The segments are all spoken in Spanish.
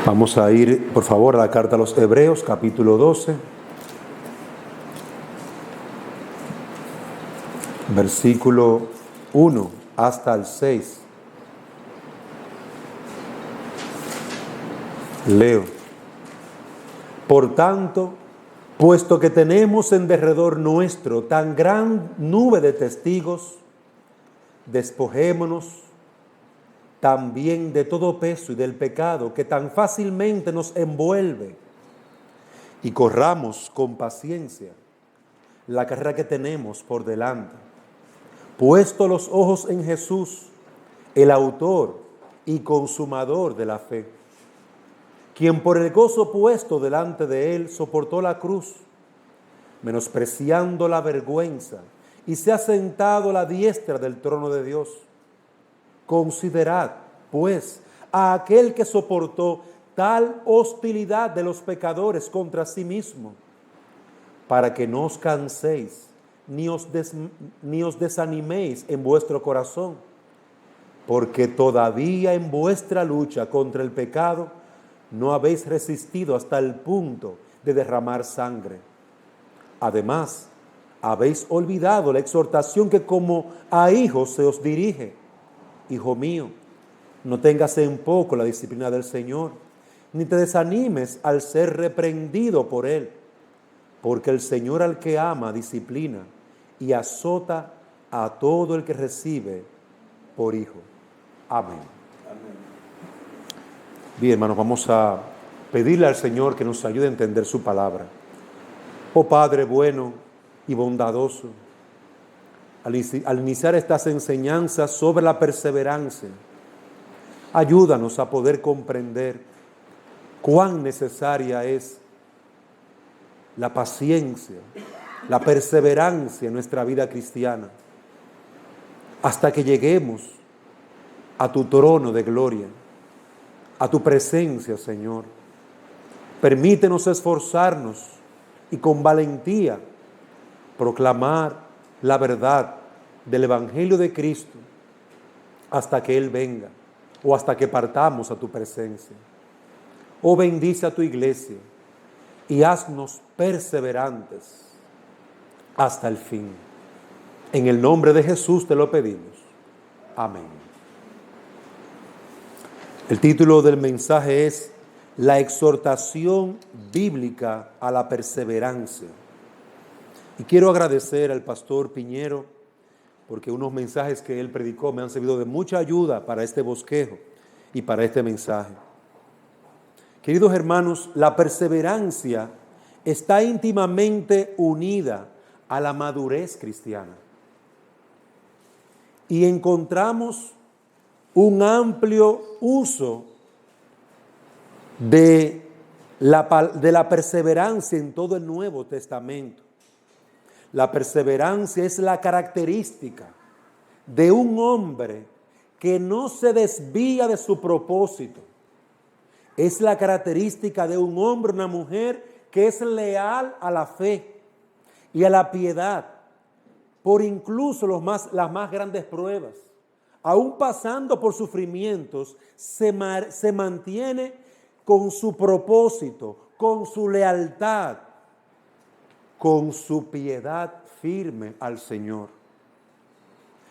Vamos a ir, por favor, a la carta a los Hebreos, capítulo 12, versículo 1 hasta el 6. Leo. Por tanto, puesto que tenemos en derredor nuestro tan gran nube de testigos, despojémonos también de todo peso y del pecado que tan fácilmente nos envuelve, y corramos con paciencia la carrera que tenemos por delante, puesto los ojos en Jesús, el autor y consumador de la fe, quien por el gozo puesto delante de él soportó la cruz, menospreciando la vergüenza, y se ha sentado a la diestra del trono de Dios. Considerad, pues, a aquel que soportó tal hostilidad de los pecadores contra sí mismo, para que no os canséis, ni os desaniméis en vuestro corazón, porque todavía en vuestra lucha contra el pecado no habéis resistido hasta el punto de derramar sangre. Además, habéis olvidado la exhortación que como a hijos se os dirige. Hijo mío, no tengas en poco la disciplina del Señor, ni te desanimes al ser reprendido por Él, porque el Señor al que ama disciplina y azota a todo el que recibe por hijo. Amén. Bien, hermanos, vamos a pedirle al Señor que nos ayude a entender su palabra. Oh Padre bueno y bondadoso, al iniciar estas enseñanzas sobre la perseverancia, ayúdanos a poder comprender cuán necesaria es la paciencia, la perseverancia en nuestra vida cristiana, hasta que lleguemos a tu trono de gloria, a tu presencia, Señor. Permítenos esforzarnos y con valentía proclamar la verdad del Evangelio de Cristo hasta que Él venga o hasta que partamos a tu presencia. Oh, bendice a tu iglesia y haznos perseverantes hasta el fin. En el nombre de Jesús te lo pedimos. Amén. El título del mensaje es La exhortación bíblica a la perseverancia. Y quiero agradecer al pastor Piñero porque unos mensajes que él predicó me han servido de mucha ayuda para este bosquejo y para este mensaje. Queridos hermanos, la perseverancia está íntimamente unida a la madurez cristiana. Y encontramos un amplio uso de la perseverancia en todo el Nuevo Testamento. La perseverancia es la característica de un hombre que no se desvía de su propósito. Es la característica de un hombre, una mujer que es leal a la fe y a la piedad, por incluso las más grandes pruebas. Aún pasando por sufrimientos, se mantiene con su propósito, con su lealtad, con su piedad firme al Señor.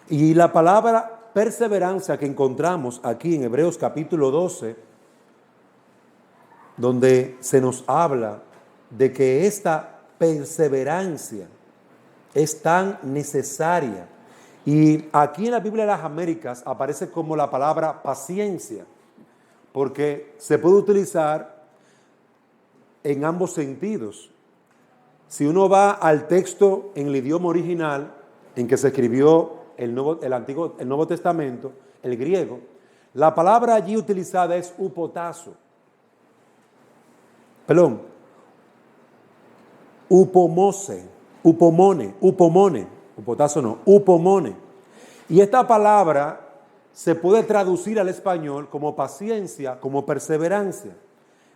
Y la palabra perseverancia que encontramos aquí en Hebreos capítulo 12, donde se nos habla de que esta perseverancia es tan necesaria. Y aquí en la Biblia de las Américas aparece como la palabra paciencia, porque se puede utilizar en ambos sentidos. Si uno va al texto en el idioma original en que se escribió el Nuevo Testamento, el griego, la palabra allí utilizada es upomone. Y esta palabra se puede traducir al español como paciencia, como perseverancia.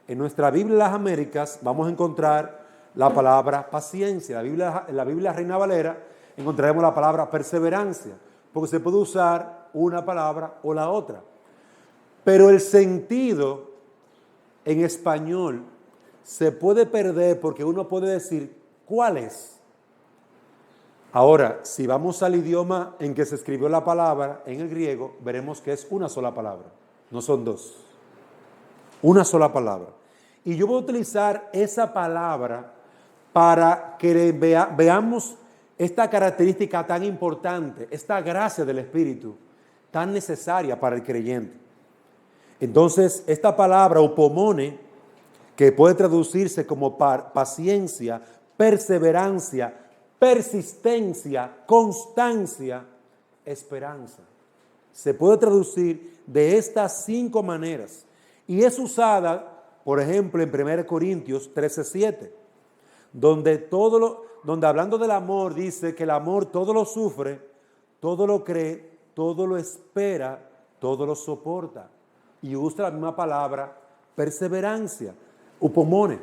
En nuestra Biblia de las Américas vamos a encontrar la palabra paciencia. En la Biblia Reina Valera encontraremos la palabra perseverancia, porque se puede usar una palabra o la otra. Pero el sentido en español se puede perder porque uno puede decir, ¿cuál es? Ahora, si vamos al idioma en que se escribió la palabra, en el griego, veremos que es una sola palabra, no son dos. Una sola palabra. Y yo voy a utilizar esa palabra para que veamos esta característica tan importante, esta gracia del Espíritu, tan necesaria para el creyente. Entonces, esta palabra, upomone, que puede traducirse como paciencia, perseverancia, persistencia, constancia, esperanza. Se puede traducir de estas 5 maneras. Y es usada, por ejemplo, en 1 Corintios 13:7, donde hablando del amor dice que el amor todo lo sufre, todo lo cree, todo lo espera, todo lo soporta. Y usa la misma palabra, perseverancia, upomone.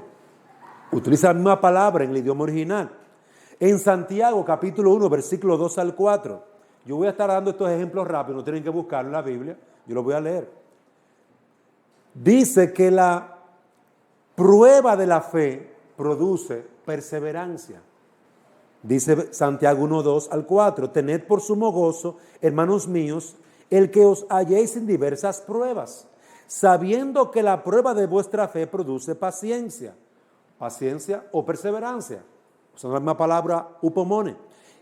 Utiliza la misma palabra en el idioma original. En Santiago, capítulo 1, versículo 2 al 4. Yo voy a estar dando estos ejemplos rápidos, no tienen que buscarlo en la Biblia, yo los voy a leer. Dice que la prueba de la fe produce perseverancia. Dice Santiago 1, 2 al 4. Tened por sumo gozo, hermanos míos, el que os halléis en diversas pruebas, sabiendo que la prueba de vuestra fe produce paciencia. Paciencia o perseverancia. Son la misma palabra, upomone.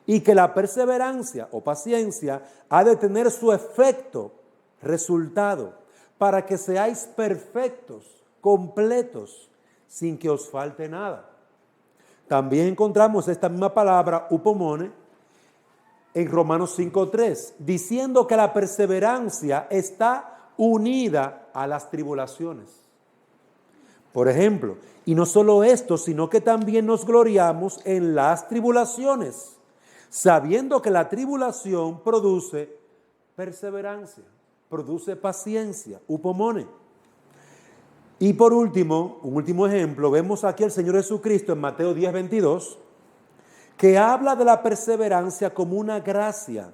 Y que la perseverancia o paciencia ha de tener su efecto, resultado, para que seáis perfectos, completos, sin que os falte nada. También encontramos esta misma palabra, upomone, en Romanos 5:3, diciendo que la perseverancia está unida a las tribulaciones. Por ejemplo, y no solo esto, sino que también nos gloriamos en las tribulaciones, sabiendo que la tribulación produce perseverancia, produce paciencia, upomone. Y por último, un último ejemplo, vemos aquí al Señor Jesucristo en Mateo 10:22, que habla de la perseverancia como una gracia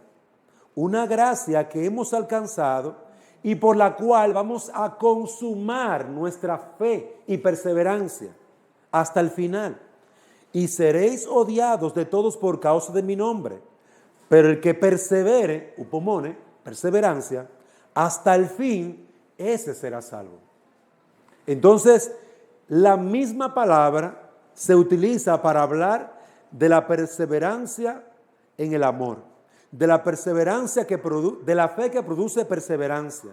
que hemos alcanzado y por la cual vamos a consumar nuestra fe y perseverancia hasta el final. Y seréis odiados de todos por causa de mi nombre, pero el que persevere, upomone, perseverancia, hasta el fin, ese será salvo. Entonces, la misma palabra se utiliza para hablar de la perseverancia en el amor, de la perseverancia de la fe que produce perseverancia,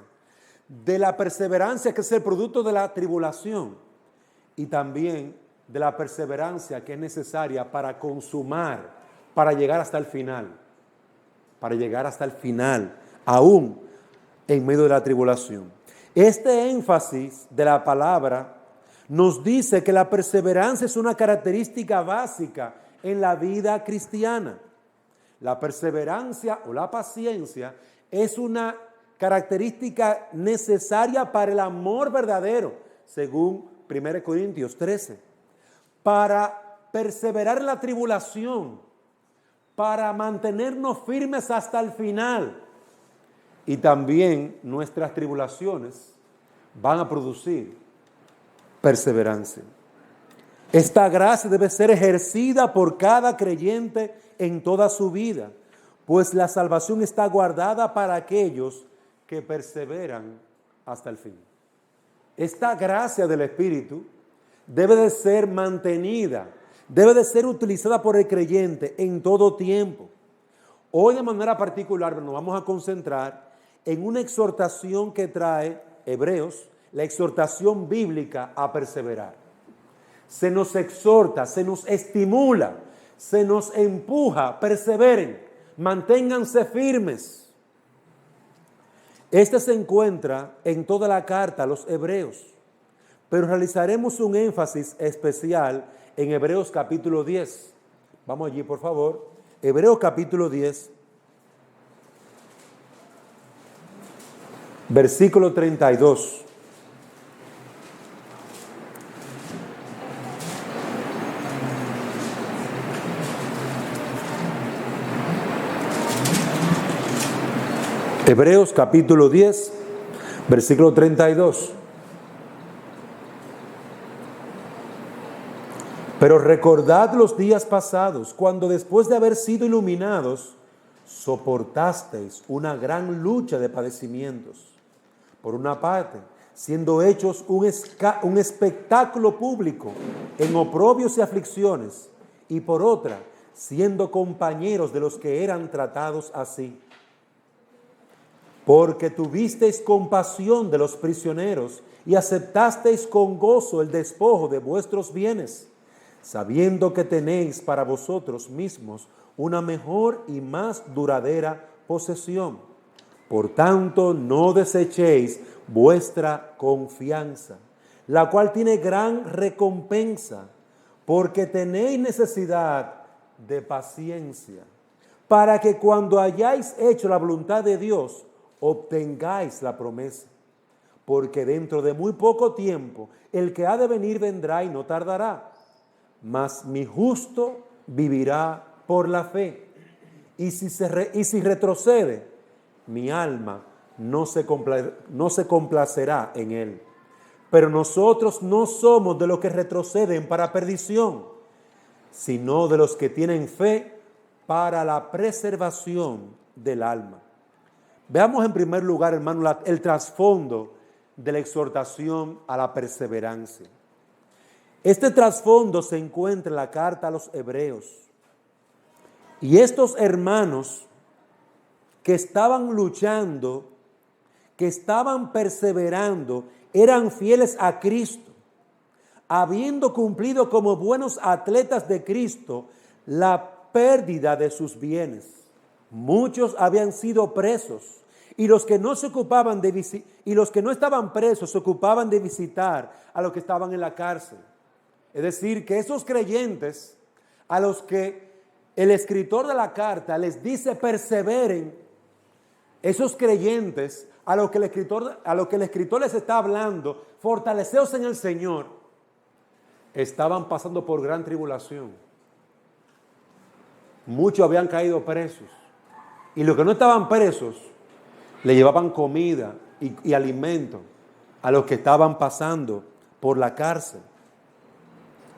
de la perseverancia que es el producto de la tribulación y también de la perseverancia que es necesaria para consumar, para llegar hasta el final, aún en medio de la tribulación. Este énfasis de la palabra nos dice que la perseverancia es una característica básica en la vida cristiana. La perseverancia o la paciencia es una característica necesaria para el amor verdadero, según 1 Corintios 13. Para perseverar en la tribulación, para mantenernos firmes hasta el final. Y también nuestras tribulaciones van a producir perseverancia. Esta gracia debe ser ejercida por cada creyente en toda su vida, pues la salvación está guardada para aquellos que perseveran hasta el fin. Esta gracia del Espíritu debe de ser mantenida, debe de ser utilizada por el creyente en todo tiempo. Hoy de manera particular nos vamos a concentrar en una exhortación que trae Hebreos, la exhortación bíblica a perseverar. Se nos exhorta, se nos estimula, se nos empuja, perseveren, manténganse firmes. Este se encuentra en toda la carta a los Hebreos, pero realizaremos un énfasis especial en Hebreos capítulo 10. Vamos allí, por favor. Hebreos capítulo 10, versículo 32. Hebreos capítulo 10, versículo 32. Pero recordad los días pasados, cuando después de haber sido iluminados, soportasteis una gran lucha de padecimientos. Por una parte, siendo hechos un espectáculo público en oprobios y aflicciones, y por otra, siendo compañeros de los que eran tratados así. Porque tuvisteis compasión de los prisioneros y aceptasteis con gozo el despojo de vuestros bienes, sabiendo que tenéis para vosotros mismos una mejor y más duradera posesión. Por tanto, no desechéis vuestra confianza, la cual tiene gran recompensa, porque tenéis necesidad de paciencia, para que cuando hayáis hecho la voluntad de Dios, obtengáis la promesa. Porque dentro de muy poco tiempo, el que ha de venir vendrá y no tardará. Mas mi justo vivirá por la fe. Y si retrocede, mi alma no se complacerá en él. Pero nosotros no somos de los que retroceden para perdición, sino de los que tienen fe para la preservación del alma. Veamos en primer lugar, hermano, el trasfondo de la exhortación a la perseverancia. Este trasfondo se encuentra en la carta a los Hebreos. Y estos hermanos que estaban luchando, que estaban perseverando, eran fieles a Cristo, habiendo cumplido como buenos atletas de Cristo la pérdida de sus bienes. Muchos habían sido presos, y los que no estaban presos se ocupaban de visitar a los que estaban en la cárcel. Es decir, que esos creyentes a los que el escritor de la carta les dice perseveren, esos creyentes a los que el escritor les está hablando, fortaleceos en el Señor, estaban pasando por gran tribulación. Muchos habían caído presos, y los que no estaban presos le llevaban comida y alimento a los que estaban pasando por la cárcel.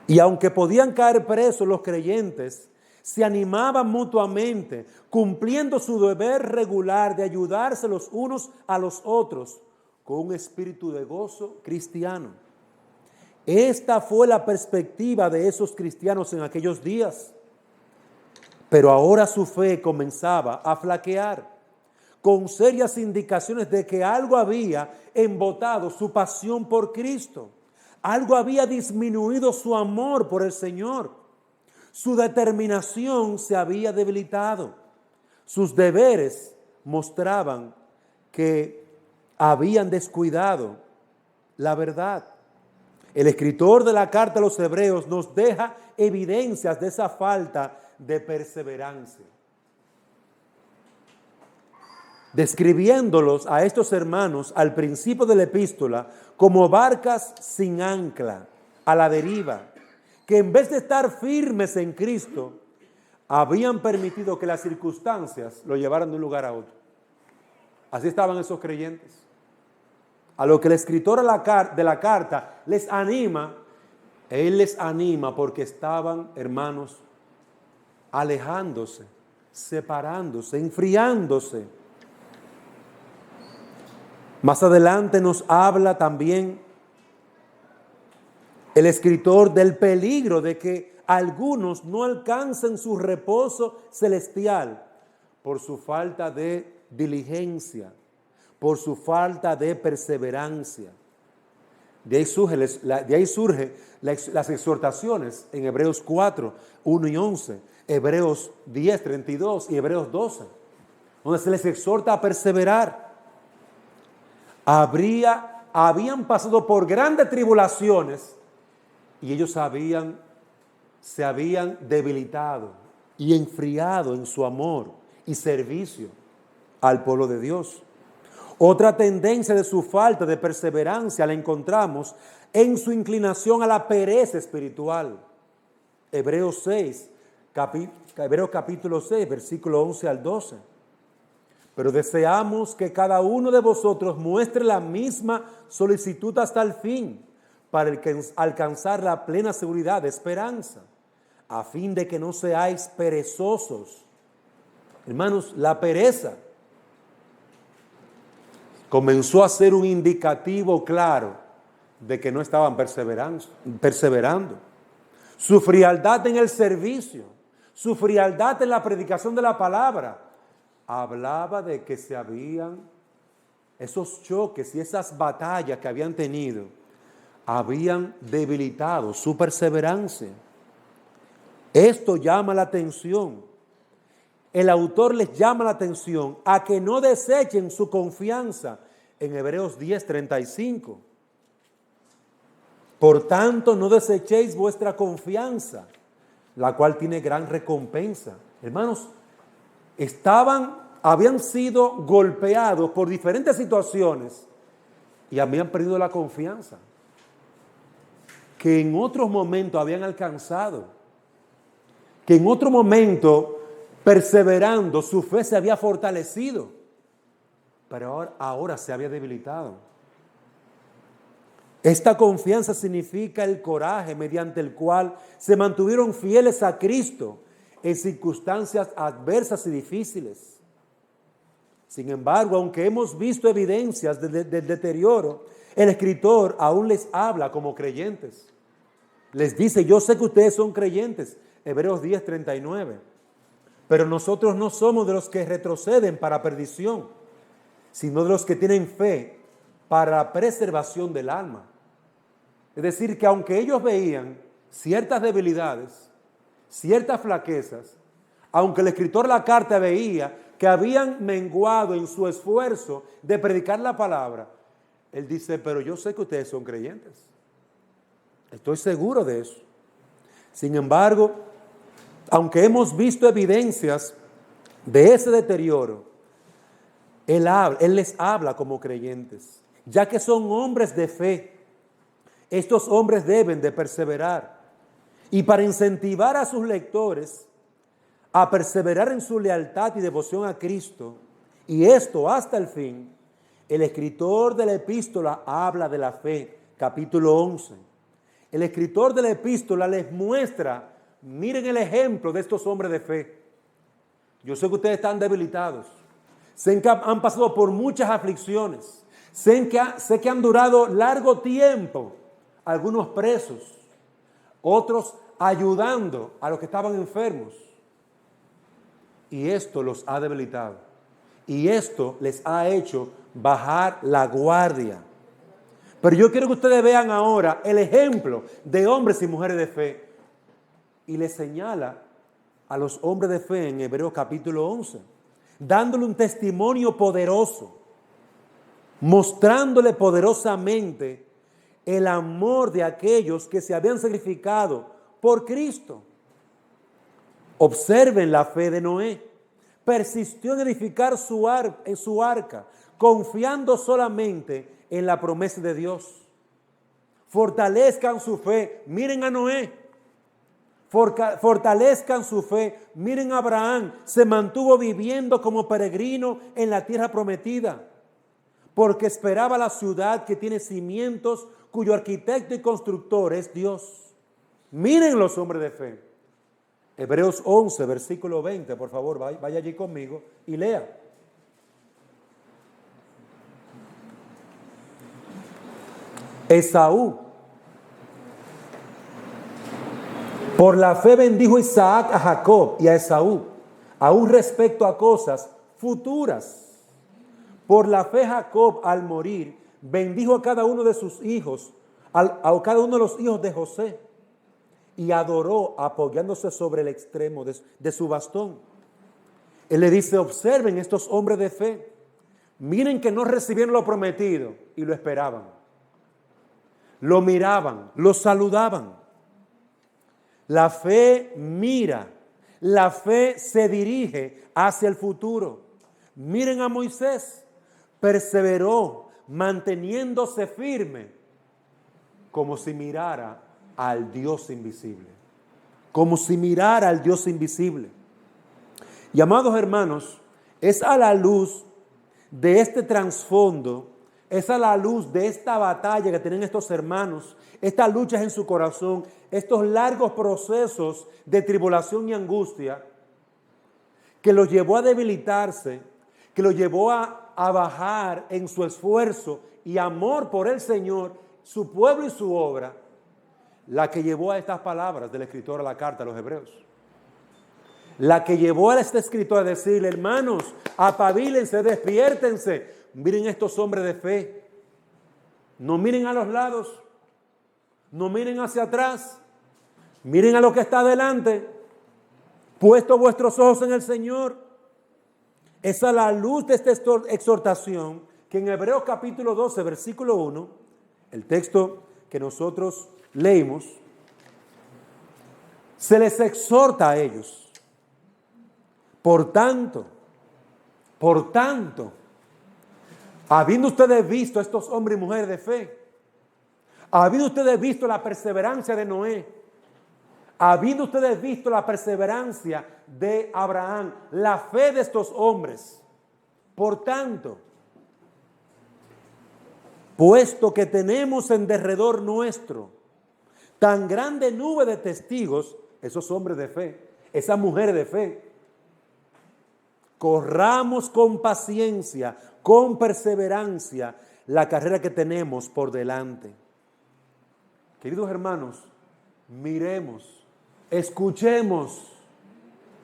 Y aunque podían caer presos, los creyentes se animaban mutuamente, cumpliendo su deber regular de ayudarse los unos a los otros con un espíritu de gozo cristiano. Esta fue la perspectiva de esos cristianos en aquellos días. Pero ahora su fe comenzaba a flaquear, con serias indicaciones de que algo había embotado su pasión por Cristo. Algo había disminuido su amor por el Señor. Su determinación se había debilitado. Sus deberes mostraban que habían descuidado la verdad. El escritor de la carta a los Hebreos nos deja evidencias de esa falta de perseverancia, describiéndolos a estos hermanos al principio de la epístola como barcas sin ancla, a la deriva, que en vez de estar firmes en Cristo, habían permitido que las circunstancias lo llevaran de un lugar a otro. Así estaban esos creyentes. A lo que el escritor de la carta les anima, él les anima porque estaban, hermanos, alejándose, separándose, enfriándose. Más adelante nos habla también el escritor del peligro de que algunos no alcancen su reposo celestial por su falta de diligencia, por su falta de perseverancia. De ahí surgen las exhortaciones en Hebreos 4, 1 y 11, Hebreos 10, 32 y Hebreos 12, donde se les exhorta a perseverar. Habían pasado por grandes tribulaciones y ellos se habían debilitado y enfriado en su amor y servicio al pueblo de Dios. Otra tendencia de su falta de perseverancia la encontramos en su inclinación a la pereza espiritual. Hebreos capítulo 6, versículo 11 al 12. Pero deseamos que cada uno de vosotros muestre la misma solicitud hasta el fin, para alcanzar la plena seguridad de esperanza, a fin de que no seáis perezosos. Hermanos, la pereza comenzó a ser un indicativo claro de que no estaban perseverando. Su frialdad en el servicio, su frialdad en la predicación de la palabra, hablaba de que se habían esos choques y esas batallas que habían tenido, habían debilitado su perseverancia. Esto llama la atención. El autor les llama la atención a que no desechen su confianza en Hebreos 10:35. Por tanto, no desechéis vuestra confianza, la cual tiene gran recompensa. Hermanos, habían sido golpeados por diferentes situaciones y habían perdido la confianza que en otros momentos habían alcanzado, que en otro momento, perseverando, su fe se había fortalecido, pero ahora se había debilitado. Esta confianza significa el coraje mediante el cual se mantuvieron fieles a Cristo en circunstancias adversas y difíciles. Sin embargo, aunque hemos visto evidencias del deterioro, el escritor aún les habla como creyentes. Les dice: yo sé que ustedes son creyentes, Hebreos 10:39, pero nosotros no somos de los que retroceden para perdición, sino de los que tienen fe para la preservación del alma. Es decir, que aunque ellos veían ciertas debilidades, ciertas flaquezas, aunque el escritor de la carta veía que habían menguado en su esfuerzo de predicar la palabra, él dice: pero yo sé que ustedes son creyentes. Estoy seguro de eso. Sin embargo, aunque hemos visto evidencias de ese deterioro, Él les habla como creyentes, ya que son hombres de fe. Estos hombres deben de perseverar. Y para incentivar a sus lectores a perseverar en su lealtad y devoción a Cristo, y esto hasta el fin, el escritor de la epístola habla de la fe, capítulo 11. El escritor de la epístola les muestra, miren el ejemplo de estos hombres de fe. Yo sé que ustedes están debilitados, sé que han pasado por muchas aflicciones, sé que han durado largo tiempo, algunos presos, otros ayudando a los que estaban enfermos. Y esto los ha debilitado. Y esto les ha hecho bajar la guardia. Pero yo quiero que ustedes vean ahora el ejemplo de hombres y mujeres de fe. Y les señala a los hombres de fe en Hebreos capítulo 11, dándole un testimonio poderoso, mostrándole poderosamente el amor de aquellos que se habían sacrificado por Cristo. Observen la fe de Noé. Persistió en edificar su arca, confiando solamente en la promesa de Dios. Fortalezcan su fe. Miren a Noé. Fortalezcan su fe. Miren a Abraham. Se mantuvo viviendo como peregrino en la tierra prometida, porque esperaba la ciudad que tiene cimientos, cuyo arquitecto y constructor es Dios. Miren los hombres de fe. Hebreos 11, versículo 20, por favor, vaya allí conmigo y lea. Esaú. Por la fe bendijo Isaac a Jacob y a Esaú, aún respecto a cosas futuras. Por la fe Jacob, al morir, bendijo a cada uno de sus hijos, a cada uno de los hijos de José, y adoró apoyándose sobre el extremo de su bastón. Él le dice: observen estos hombres de fe. Miren que no recibieron lo prometido y lo esperaban. Lo miraban, lo saludaban. La fe mira, la fe se dirige hacia el futuro. Miren a Moisés, perseveró manteniéndose firme, como si mirara al Dios invisible. Como si mirara al Dios invisible. Y amados hermanos, es a la luz de este trasfondo esa es la luz de esta batalla que tienen estos hermanos, estas luchas en su corazón, estos largos procesos de tribulación y angustia que los llevó a debilitarse, que los llevó a bajar en su esfuerzo y amor por el Señor, su pueblo y su obra, la que llevó a estas palabras del escritor a la carta a los Hebreos. La que llevó a este escritor a decirle: hermanos, apavílense, despiértense, miren estos hombres de fe, no miren a los lados, no miren hacia atrás, miren a lo que está adelante, puesto vuestros ojos en el Señor. Esa es la luz de esta exhortación que en Hebreos capítulo 12, versículo 1, el texto que nosotros leímos, se les exhorta a ellos. Por tanto, habiendo ustedes visto a estos hombres y mujeres de fe, habiendo ustedes visto la perseverancia de Noé, habiendo ustedes visto la perseverancia de Abraham, la fe de estos hombres, por tanto, puesto que tenemos en derredor nuestro tan grande nube de testigos, esos hombres de fe, esas mujeres de fe, corramos con paciencia, con perseverancia, la carrera que tenemos por delante. Queridos hermanos, miremos, escuchemos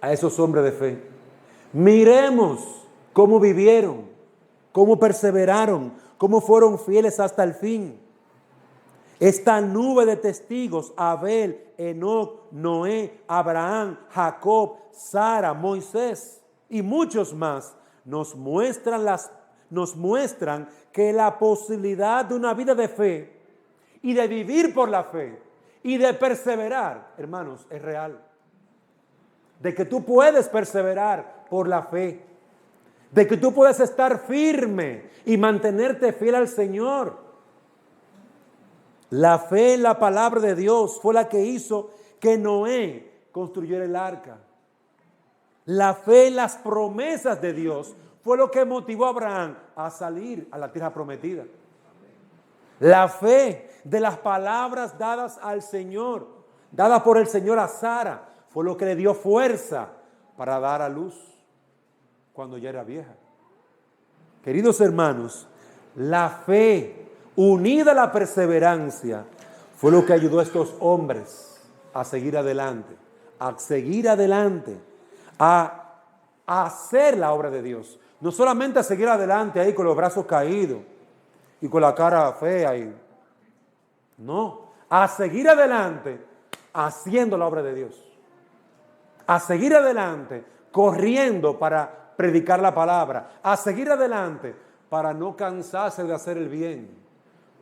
a esos hombres de fe. Miremos cómo vivieron, cómo perseveraron, cómo fueron fieles hasta el fin. Esta nube de testigos, Abel, Enoc, Noé, Abraham, Jacob, Sara, Moisés y muchos más, nos muestran que la posibilidad de una vida de fe y de vivir por la fe y de perseverar, hermanos, es real. De que tú puedes perseverar por la fe, de que tú puedes estar firme y mantenerte fiel al Señor. La fe en la palabra de Dios fue la que hizo que Noé construyera el arca. La fe en las promesas de Dios fue lo que motivó a Abraham a salir a la tierra prometida. La fe de las palabras dadas al Señor, dadas por el Señor a Sara, fue lo que le dio fuerza para dar a luz cuando ya era vieja. Queridos hermanos, la fe unida a la perseverancia fue lo que ayudó a estos hombres a seguir adelante, a hacer la obra de Dios. No solamente a seguir adelante ahí con los brazos caídos y con la cara fea. No, a seguir adelante haciendo la obra de Dios. A seguir adelante corriendo para predicar la palabra. A seguir adelante para no cansarse de hacer el bien,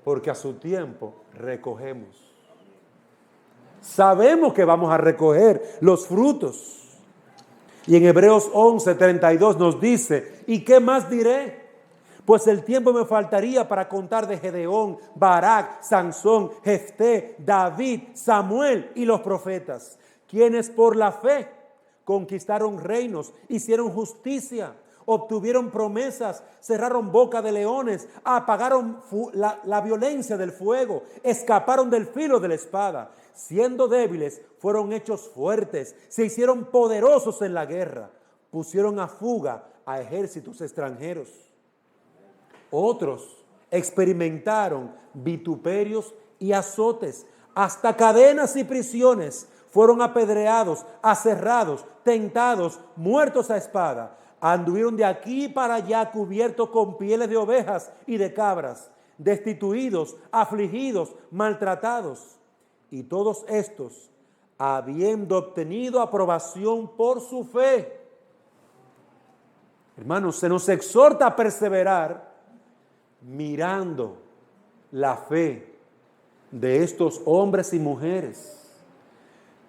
porque a su tiempo recogemos. Sabemos que vamos a recoger los frutos. Y en Hebreos 11:32 nos dice: ¿y qué más diré? Pues el tiempo me faltaría para contar de Gedeón, Barak, Sansón, Jefté, David, Samuel y los profetas, quienes por la fe conquistaron reinos, hicieron justicia, obtuvieron promesas, cerraron boca de leones, apagaron la violencia del fuego, escaparon del filo de la espada. Siendo débiles, fueron hechos fuertes, se hicieron poderosos en la guerra, pusieron a fuga a ejércitos extranjeros. Otros experimentaron vituperios y azotes, hasta cadenas y prisiones, fueron apedreados, aserrados, tentados, muertos a espada. Anduvieron de aquí para allá cubiertos con pieles de ovejas y de cabras, destituidos, afligidos, maltratados. Y todos estos, habiendo obtenido aprobación por su fe. Hermanos, se nos exhorta a perseverar mirando la fe de estos hombres y mujeres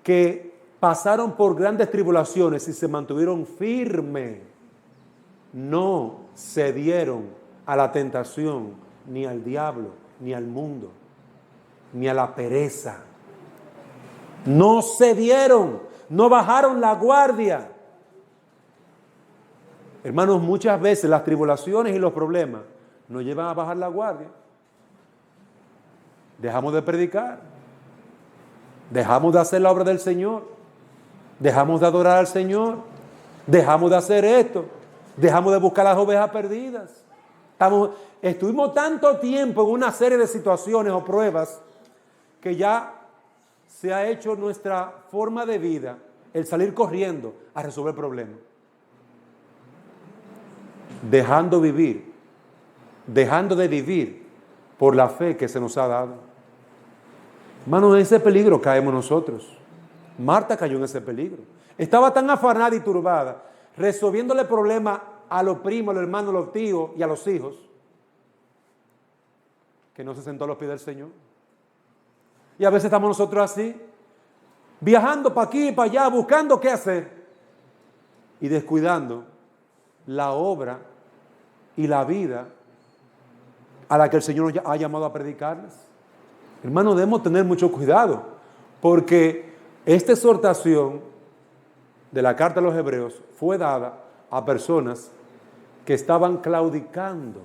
que pasaron por grandes tribulaciones y se mantuvieron firmes. No cedieron a la tentación, ni al diablo, ni al mundo, ni a la pereza. No cedieron, no bajaron la guardia. Hermanos, muchas veces las tribulaciones y los problemas nos llevan a bajar la guardia. Dejamos de predicar. Dejamos de hacer la obra del Señor. Dejamos de adorar al Señor. Dejamos de hacer esto. Dejamos de buscar las ovejas perdidas. Estuvimos tanto tiempo en una serie de situaciones o pruebas que ya se ha hecho nuestra forma de vida el salir corriendo a resolver problemas. Dejando de vivir por la fe que se nos ha dado. Hermanos, en ese peligro caemos nosotros. Marta cayó en ese peligro. Estaba tan afanada y turbada, resolviéndole problemas a los primos, a los hermanos, a los tíos y a los hijos, que no se sentó a los pies del Señor. Y a veces estamos nosotros así, viajando para aquí y para allá, buscando qué hacer y descuidando la obra y la vida a la que el Señor nos ha llamado a predicarles. Hermanos, debemos tener mucho cuidado, porque esta exhortación de la carta a los Hebreos fue dada a personas que estaban claudicando,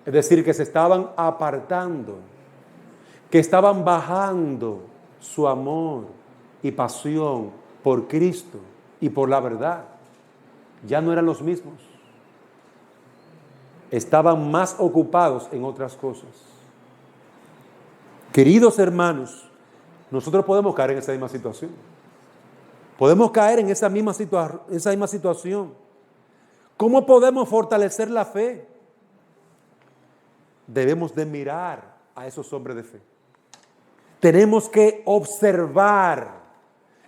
es decir, que se estaban apartando, que estaban bajando su amor y pasión por Cristo y por la verdad. Ya no eran los mismos. Estaban más ocupados en otras cosas. Queridos hermanos, nosotros podemos caer en esa misma situación. Podemos caer en esa misma situación. ¿Cómo podemos fortalecer la fe? Debemos de mirar a esos hombres de fe. Tenemos que observar,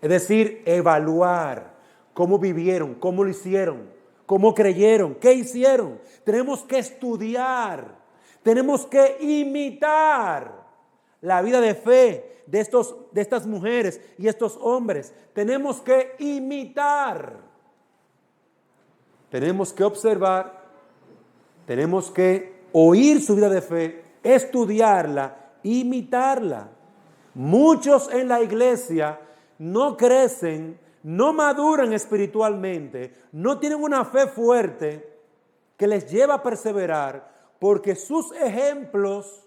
es decir, evaluar cómo vivieron, cómo lo hicieron, cómo creyeron, qué hicieron. Tenemos que estudiar, tenemos que imitar la vida de fe de estas mujeres y estos hombres. Tenemos que imitar, tenemos que observar, tenemos que oír su vida de fe, estudiarla, imitarla. Muchos en la iglesia no crecen, no maduran espiritualmente, no tienen una fe fuerte que les lleva a perseverar, porque sus ejemplos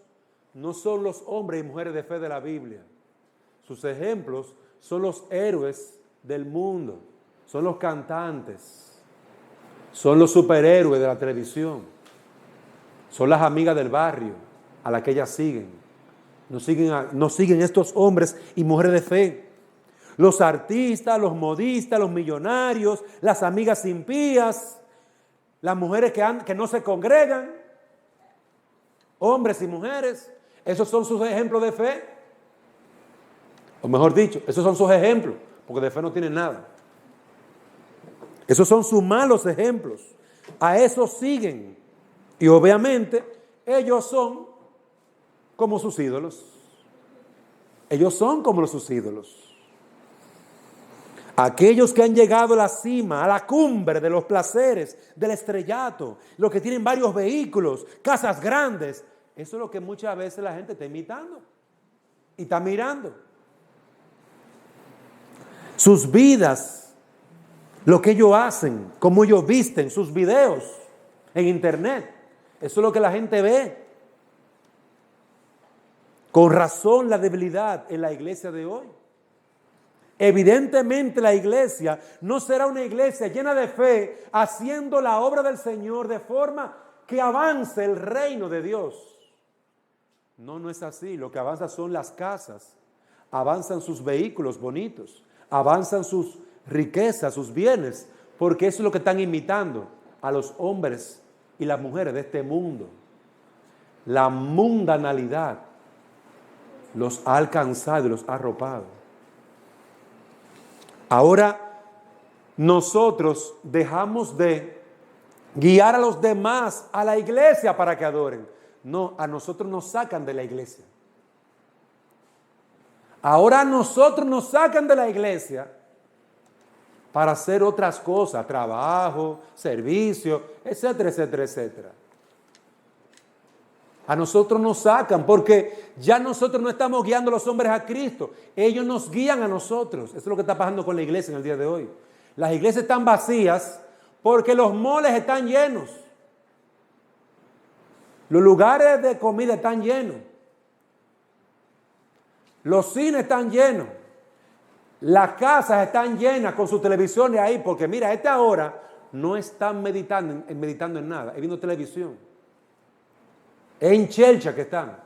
no son los hombres y mujeres de fe de la Biblia. Sus ejemplos son los héroes del mundo, son los cantantes, son los superhéroes de la televisión, son las amigas del barrio a las que ellas siguen. No siguen estos hombres y mujeres de fe. Los artistas, los modistas, los millonarios, las amigas impías, las mujeres que no se congregan, hombres y mujeres, esos son sus ejemplos de fe. O mejor dicho, esos son sus ejemplos, porque de fe no tienen nada. Esos son sus malos ejemplos. A esos siguen. Y obviamente ellos son como sus ídolos. Ellos son como sus ídolos. Aquellos que han llegado a la cima, a la cumbre de los placeres, del estrellato, los que tienen varios vehículos, casas grandes, eso es lo que muchas veces la gente está imitando y está mirando. Sus vidas, lo que ellos hacen, cómo ellos visten, sus videos en internet, eso es lo que la gente ve. Con razón la debilidad en la iglesia de hoy. Evidentemente la iglesia no será una iglesia llena de fe, haciendo la obra del Señor de forma que avance el reino de Dios. No, no es así. Lo que avanza son las casas, avanzan sus vehículos bonitos, avanzan sus riquezas, sus bienes, porque eso es lo que están imitando a los hombres y las mujeres de este mundo. La mundanalidad los ha alcanzado y los ha arropado. Ahora nosotros dejamos de guiar a los demás a la iglesia para que adoren. No, a nosotros nos sacan de la iglesia. Ahora a nosotros nos sacan de la iglesia para hacer otras cosas, trabajo, servicio, etcétera, etcétera, etcétera. A nosotros nos sacan porque ya nosotros no estamos guiando a los hombres a Cristo. Ellos nos guían a nosotros. Eso es lo que está pasando con la iglesia en el día de hoy. Las iglesias están vacías porque los moles están llenos. Los lugares de comida están llenos. Los cines están llenos. Las casas están llenas con sus televisiones ahí, porque mira, a esta hora no están meditando en nada, es viendo televisión. Es en chelcha que están.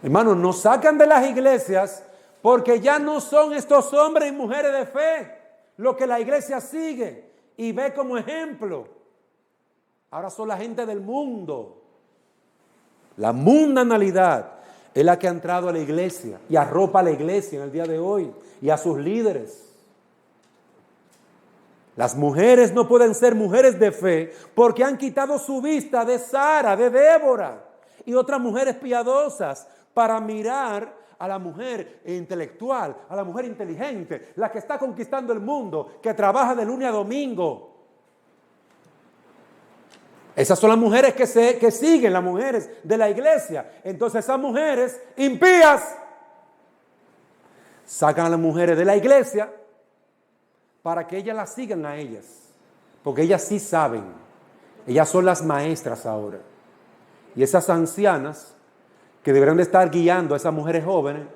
Hermanos, nos sacan de las iglesias porque ya no son estos hombres y mujeres de fe lo que la iglesia sigue y ve como ejemplo. Ahora son la gente del mundo. La mundanalidad es la que ha entrado a la iglesia y arropa a la iglesia en el día de hoy y a sus líderes. Las mujeres no pueden ser mujeres de fe porque han quitado su vista de Sara, de Débora y otras mujeres piadosas para mirar a la mujer intelectual, a la mujer inteligente, la que está conquistando el mundo, que trabaja de lunes a domingo. Esas son las mujeres que siguen, las mujeres de la iglesia. Entonces esas mujeres impías sacan a las mujeres de la iglesia para que ellas las sigan a ellas. Porque ellas sí saben. Ellas son las maestras ahora. Y esas ancianas que deberán de estar guiando a esas mujeres jóvenes,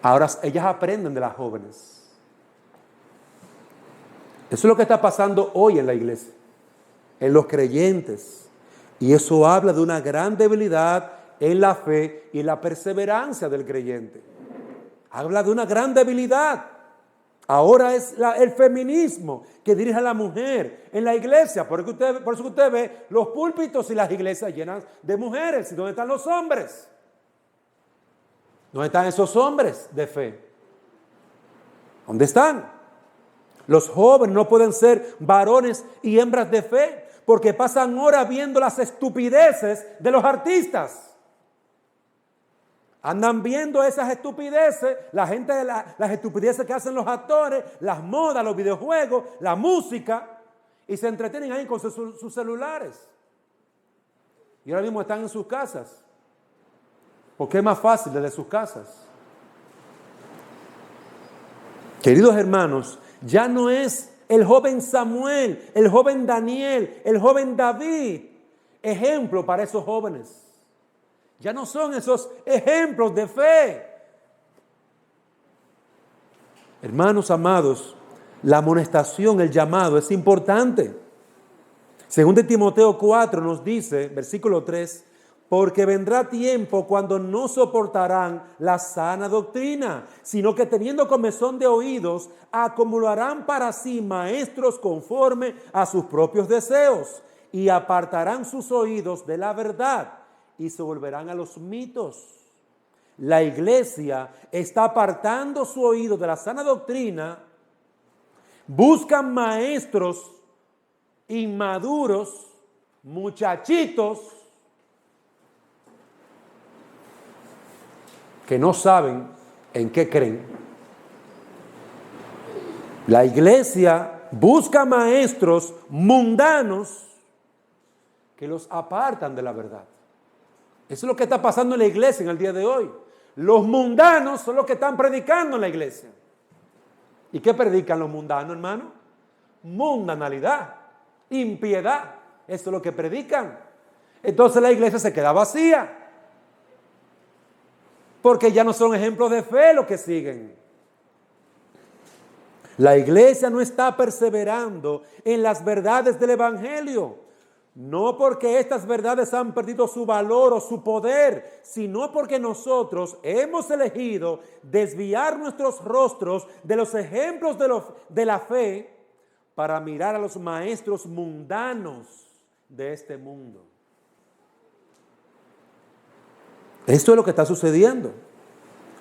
ahora ellas aprenden de las jóvenes. Eso es lo que está pasando hoy en la iglesia, en los creyentes. Y eso habla de una gran debilidad en la fe y la perseverancia del creyente. Habla de una gran debilidad. Ahora es el feminismo que dirige a la mujer en la iglesia. Por eso que usted ve los púlpitos y las iglesias llenas de mujeres. ¿Y dónde están los hombres? ¿Dónde están esos hombres de fe? ¿Dónde están? Los jóvenes no pueden ser varones y hembras de fe porque pasan horas viendo las estupideces de los artistas. Andan viendo esas estupideces, las estupideces que hacen los actores, las modas, los videojuegos, la música, y se entretienen ahí con sus celulares. Y ahora mismo están en sus casas, porque es más fácil desde sus casas. Queridos hermanos, ya no es el joven Samuel, el joven Daniel, el joven David, ejemplo para esos jóvenes. Ya no son esos ejemplos de fe. Hermanos amados, la amonestación, el llamado es importante. Según de Timoteo 4 nos dice, versículo 3, porque vendrá tiempo cuando no soportarán la sana doctrina, sino que teniendo comezón de oídos, acumularán para sí maestros conforme a sus propios deseos y apartarán sus oídos de la verdad y se volverán a los mitos. La iglesia está apartando su oído de la sana doctrina, buscan maestros inmaduros, muchachitos, que no saben en qué creen. La iglesia busca maestros mundanos que los apartan de la verdad. Eso es lo que está pasando en la iglesia en el día de hoy. Los mundanos son los que están predicando en la iglesia. ¿Y qué predican los mundanos, hermano? Mundanalidad, impiedad. Eso es lo que predican. Entonces la iglesia se queda vacía. Porque ya no son ejemplos de fe los que siguen. La iglesia no está perseverando en las verdades del evangelio. No porque estas verdades han perdido su valor o su poder, sino porque nosotros hemos elegido desviar nuestros rostros de los ejemplos de la fe para mirar a los maestros mundanos de este mundo. Esto es lo que está sucediendo.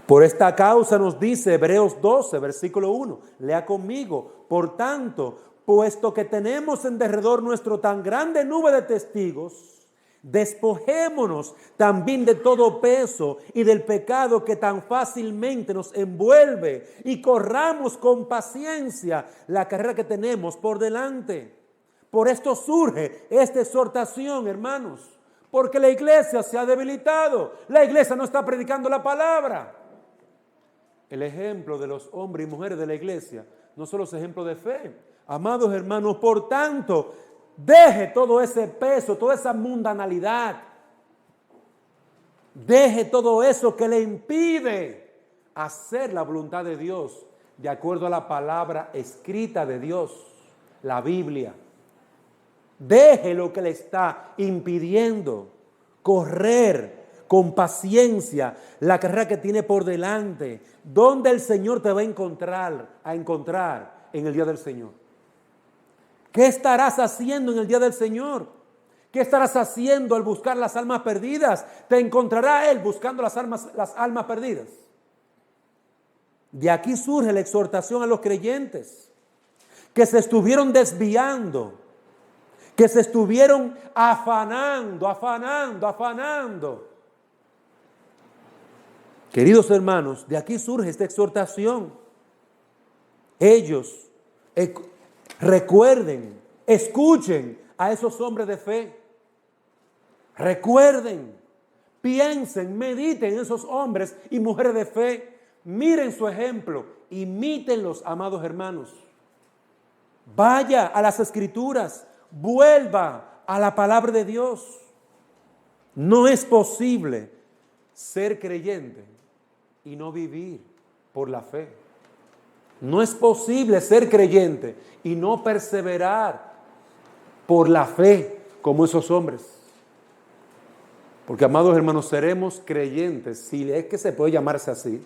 Por esta causa nos dice Hebreos 12, versículo 1. Lea conmigo. Por tanto, puesto que tenemos en derredor nuestro tan grande nube de testigos, despojémonos también de todo peso y del pecado que tan fácilmente nos envuelve y corramos con paciencia la carrera que tenemos por delante. Por esto surge esta exhortación, hermanos, porque la iglesia se ha debilitado. La iglesia no está predicando la palabra. El ejemplo de los hombres y mujeres de la iglesia no son los ejemplos de fe. Amados hermanos, por tanto, Deje todo ese peso, toda esa mundanalidad. Deje todo eso que le impide hacer la voluntad de Dios de acuerdo a la palabra escrita de Dios, la Biblia. Deje lo que le está impidiendo correr con paciencia la carrera que tiene por delante, donde el Señor te va a encontrar en el día del Señor. ¿Qué estarás haciendo en el día del Señor? ¿Qué estarás haciendo al buscar las almas perdidas? Te encontrará Él buscando las almas perdidas. De aquí surge la exhortación a los creyentes que se estuvieron desviando, que se estuvieron afanando. Queridos hermanos, de aquí surge esta exhortación. Ellos recuerden, escuchen a esos hombres de fe. Recuerden, piensen, mediten en esos hombres y mujeres de fe. Miren su ejemplo, imítenlos, amados hermanos. Vaya a las Escrituras, vuelva a la palabra de Dios. No es posible ser creyente y no vivir por la fe. No es posible ser creyente y no perseverar por la fe como esos hombres. Porque, amados hermanos, seremos creyentes, si es que se puede llamarse así,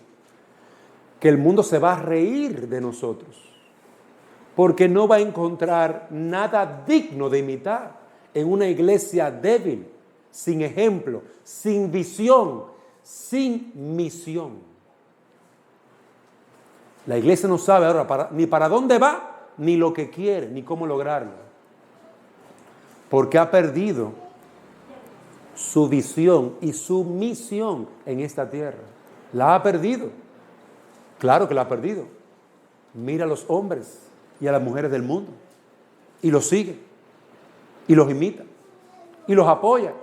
que el mundo se va a reír de nosotros, porque no va a encontrar nada digno de imitar en una iglesia débil, sin ejemplo, sin visión, sin misión. La iglesia no sabe ahora ni para dónde va, ni lo que quiere, ni cómo lograrlo, porque ha perdido su visión y su misión en esta tierra. La ha perdido. Claro que la ha perdido. Mira a los hombres y a las mujeres del mundo y los sigue y los imita y los apoya.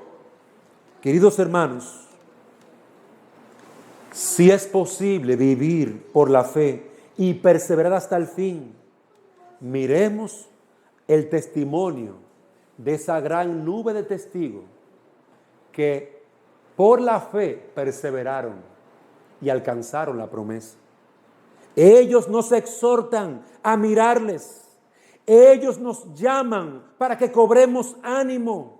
Queridos hermanos, si es posible vivir por la fe y perseverar hasta el fin, miremos el testimonio de esa gran nube de testigos que por la fe perseveraron y alcanzaron la promesa. Ellos nos exhortan a mirarles. Ellos nos llaman para que cobremos ánimo.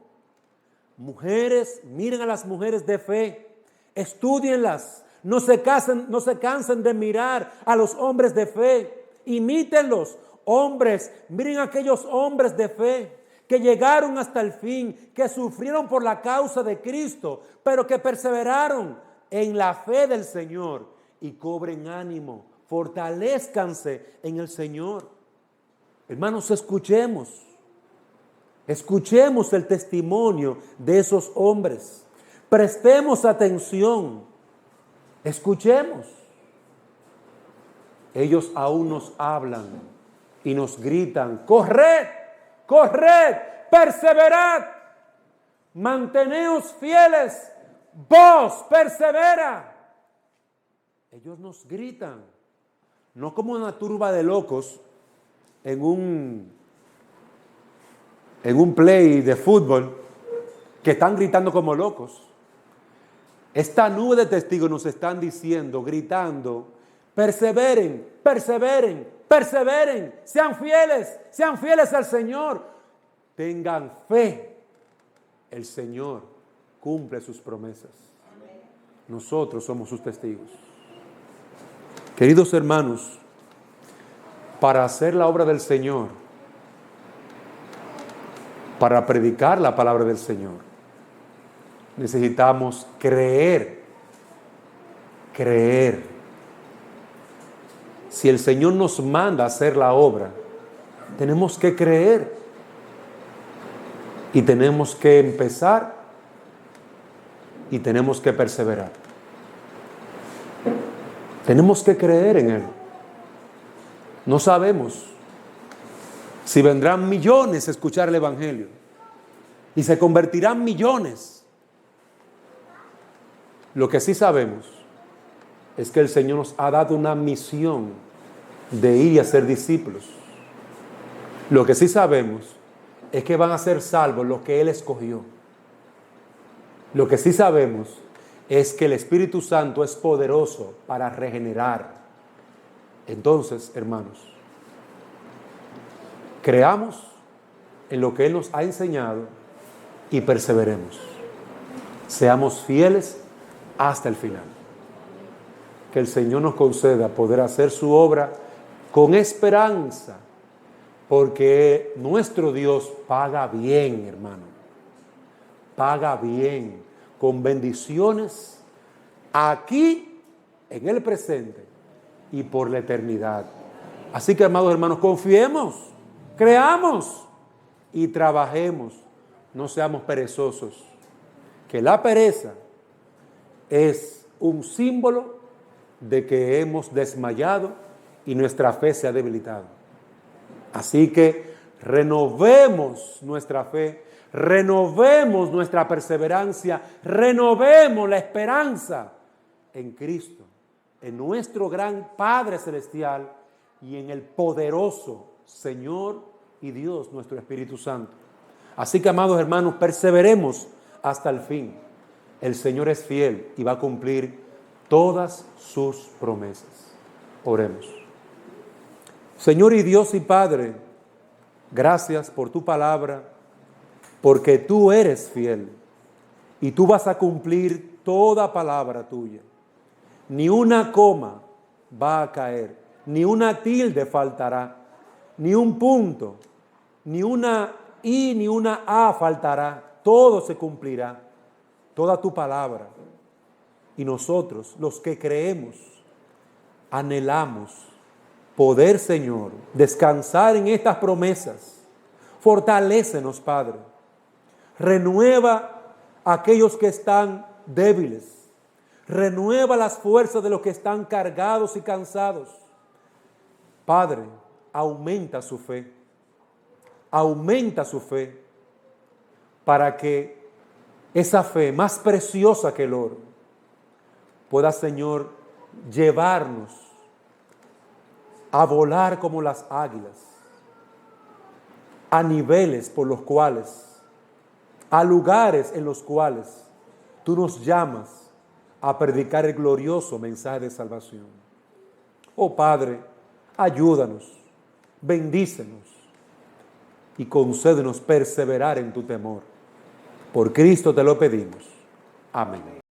Mujeres, miren a las mujeres de fe, estúdienlas, no se cansen de mirar a los hombres de fe, imítenlos. Hombres, miren a aquellos hombres de fe que llegaron hasta el fin, que sufrieron por la causa de Cristo, pero que perseveraron en la fe del Señor y cobren ánimo, fortalezcanse en el Señor. Hermanos, escuchemos el testimonio de esos hombres, prestemos atención, escuchemos. Ellos aún nos hablan y nos gritan: corred, corred, perseverad, manteneos fieles, vos persevera. Ellos nos gritan, no como una turba de locos en un play de fútbol que están gritando como locos. Esta nube de testigos nos están diciendo, gritando: perseveren, perseveren, perseveren, sean fieles al Señor, tengan fe. El Señor cumple sus promesas. Nosotros somos sus testigos. Queridos hermanos, para hacer la obra del Señor, para predicar la palabra del Señor, necesitamos creer. Si el Señor nos manda a hacer la obra, tenemos que creer y tenemos que empezar y tenemos que perseverar. Tenemos que creer en Él. No sabemos si vendrán millones a escuchar el Evangelio y se convertirán millones. Lo que sí sabemos es que el Señor nos ha dado una misión de ir y hacer discípulos. Lo que sí sabemos es que van a ser salvos los que Él escogió. Lo que sí sabemos es que el Espíritu Santo es poderoso para regenerar. Entonces, hermanos, creamos en lo que Él nos ha enseñado y perseveremos. Seamos fieles hasta el final. Que el Señor nos conceda poder hacer su obra con esperanza, porque nuestro Dios paga bien, hermano. Paga bien, con bendiciones aquí, en el presente y por la eternidad. Así que, amados hermanos, confiemos, creamos y trabajemos. No seamos perezosos, que la pereza es un símbolo de que hemos desmayado y nuestra fe se ha debilitado. Así que renovemos nuestra fe, renovemos nuestra perseverancia, renovemos la esperanza en Cristo, en nuestro gran Padre Celestial y en el poderoso Señor y Dios, nuestro Espíritu Santo. Así que, amados hermanos, perseveremos hasta el fin. El Señor es fiel y va a cumplir todas sus promesas. Oremos. Señor y Dios y Padre, gracias por tu palabra, porque tú eres fiel y tú vas a cumplir toda palabra tuya. Ni una coma va a caer, ni una tilde faltará, ni un punto, ni una I, ni una A faltará. Todo se cumplirá, toda tu palabra. Y nosotros, los que creemos, anhelamos poder, Señor, descansar en estas promesas. Fortalécenos, Padre. Renueva a aquellos que están débiles. Renueva las fuerzas de los que están cargados y cansados. Padre, aumenta su fe. Aumenta su fe para que esa fe más preciosa que el oro pueda, Señor, llevarnos a volar como las águilas, a niveles por los cuales, a lugares en los cuales tú nos llamas a predicar el glorioso mensaje de salvación. Oh Padre, ayúdanos, bendícenos y concédenos perseverar en tu temor. Por Cristo te lo pedimos. Amén.